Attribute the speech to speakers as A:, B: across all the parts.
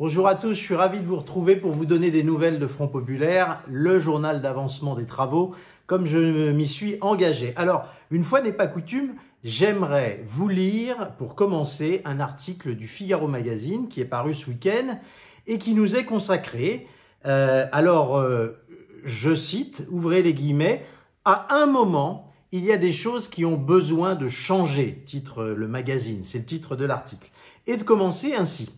A: Bonjour à tous, je suis ravi de vous retrouver pour vous donner des nouvelles de Front Populaire, le journal d'avancement des travaux, comme je m'y suis engagé. Alors, une fois n'est pas coutume, j'aimerais vous lire, pour commencer, un article du Figaro Magazine qui est paru ce week-end et qui nous est consacré. Je cite, ouvrez les guillemets, « À un moment, il y a des choses qui ont besoin de changer », titre le magazine, c'est le titre de l'article. Et de commencer ainsi.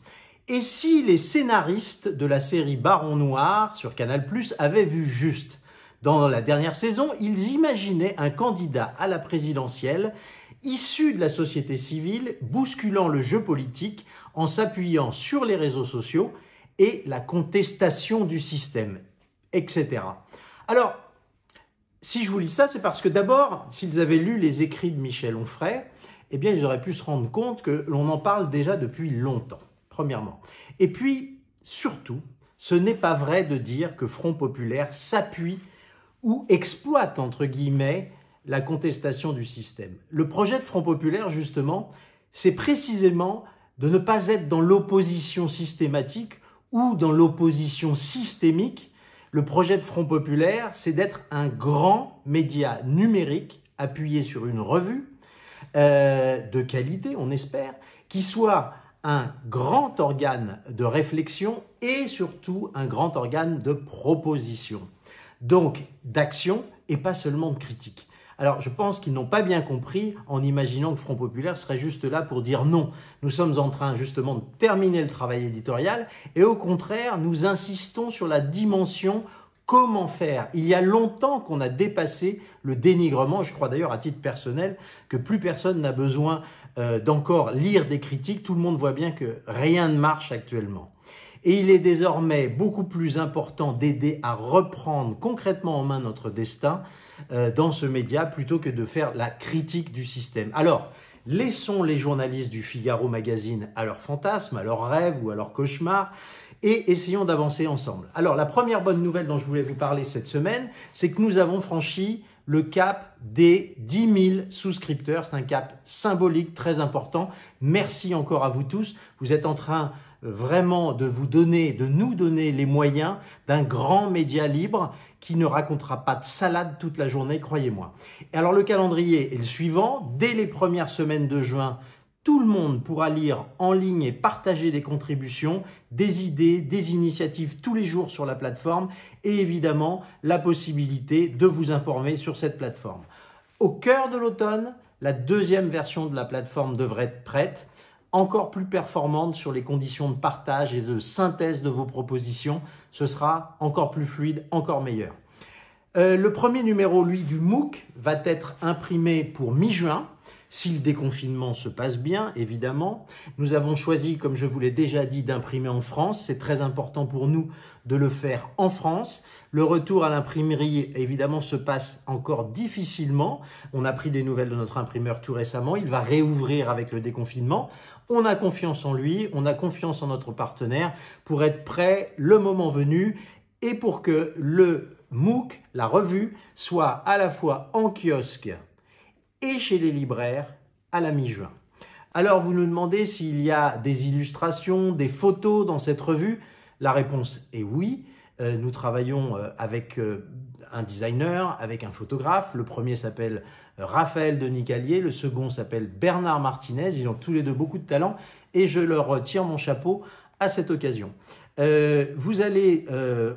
A: Et si les scénaristes de la série Baron Noir sur Canal+ avaient vu juste? Dans la dernière saison, ils imaginaient un candidat à la présidentielle issu de la société civile, bousculant le jeu politique en s'appuyant sur les réseaux sociaux et la contestation du système, etc. Alors, si je vous lis ça, c'est parce que d'abord, s'ils avaient lu les écrits de Michel Onfray, eh bien, ils auraient pu se rendre compte que l'on en parle déjà depuis longtemps. Premièrement. Et puis, surtout, ce n'est pas vrai de dire que Front Populaire s'appuie ou exploite, entre guillemets, la contestation du système. Le projet de Front Populaire, justement, c'est précisément de ne pas être dans l'opposition systématique ou dans l'opposition systémique. Le projet de Front Populaire, c'est d'être un grand média numérique appuyé sur une revue de qualité, on espère, qui soit un grand organe de réflexion et surtout un grand organe de proposition. Donc d'action et pas seulement de critique. Alors je pense qu'ils n'ont pas bien compris en imaginant que Front Populaire serait juste là pour dire non. Nous sommes en train justement de terminer le travail éditorial et au contraire nous insistons sur la dimension comment faire. Il y a longtemps qu'on a dépassé le dénigrement. Je crois d'ailleurs à titre personnel que plus personne n'a besoin d'encore lire des critiques. Tout le monde voit bien que rien ne marche actuellement. Et il est désormais beaucoup plus important d'aider à reprendre concrètement en main notre destin dans ce média plutôt que de faire la critique du système. Alors, laissons les journalistes du Figaro Magazine à leurs fantasmes, à leurs rêves ou à leurs cauchemars et essayons d'avancer ensemble. Alors, la première bonne nouvelle dont je voulais vous parler cette semaine, c'est que nous avons franchi le cap des 10 000 souscripteurs. C'est un cap symbolique très important. Merci encore à vous tous. Vous êtes en train vraiment de nous donner les moyens d'un grand média libre qui ne racontera pas de salade toute la journée, croyez-moi. Alors le calendrier est le suivant. Dès les premières semaines de juin, tout le monde pourra lire en ligne et partager des contributions, des idées, des initiatives tous les jours sur la plateforme et évidemment la possibilité de vous informer sur cette plateforme. Au cœur de l'automne, la deuxième version de la plateforme devrait être prête, encore plus performante sur les conditions de partage et de synthèse de vos propositions. Ce sera encore plus fluide, encore meilleur. Le premier numéro, lui, du MOOC va être imprimé pour mi-juin. Si le déconfinement se passe bien, évidemment. Nous avons choisi, comme je vous l'ai déjà dit, d'imprimer en France. C'est très important pour nous de le faire en France. Le retour à l'imprimerie, évidemment, se passe encore difficilement. On a pris des nouvelles de notre imprimeur tout récemment. Il va réouvrir avec le déconfinement. On a confiance en lui, on a confiance en notre partenaire pour être prêt le moment venu et pour que le MOOC, la revue, soit à la fois en kiosque et chez les libraires à la mi-juin. Alors vous nous demandez s'il y a des illustrations, des photos dans cette revue. La réponse est oui. Nous travaillons avec un designer, avec un photographe. Le premier s'appelle Raphaël Denis Callier, le second s'appelle Bernard Martinez. Ils ont tous les deux beaucoup de talent et je leur tire mon chapeau à cette occasion. Vous allez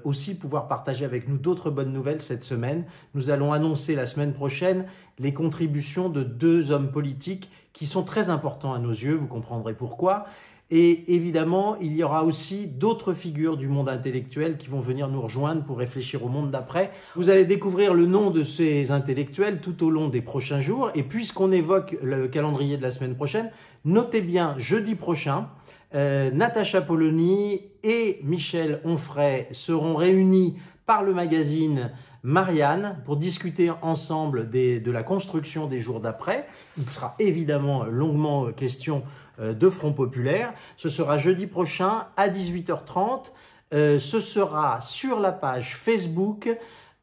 A: aussi pouvoir partager avec nous d'autres bonnes nouvelles cette semaine. Nous allons annoncer la semaine prochaine les contributions de 2 hommes politiques qui sont très importants à nos yeux, vous comprendrez pourquoi. Et évidemment, il y aura aussi d'autres figures du monde intellectuel qui vont venir nous rejoindre pour réfléchir au monde d'après. Vous allez découvrir le nom de ces intellectuels tout au long des prochains jours. Et puisqu'on évoque le calendrier de la semaine prochaine, notez bien jeudi prochain, Natacha Polony et Michel Onfray seront réunis par le magazine Marianne pour discuter ensemble de la construction des jours d'après. Il sera évidemment longuement question de Front Populaire. Ce sera jeudi prochain à 18h30. Ce sera sur la page Facebook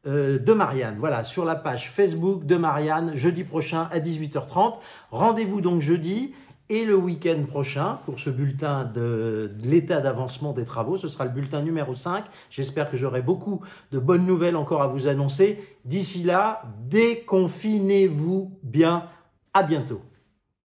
A: de Marianne. Voilà, sur la page Facebook de Marianne, jeudi prochain à 18h30. Rendez-vous donc jeudi. Et le week-end prochain, pour ce bulletin de l'état d'avancement des travaux, ce sera le bulletin numéro 5. J'espère que j'aurai beaucoup de bonnes nouvelles encore à vous annoncer. D'ici là, déconfinez-vous bien. À bientôt.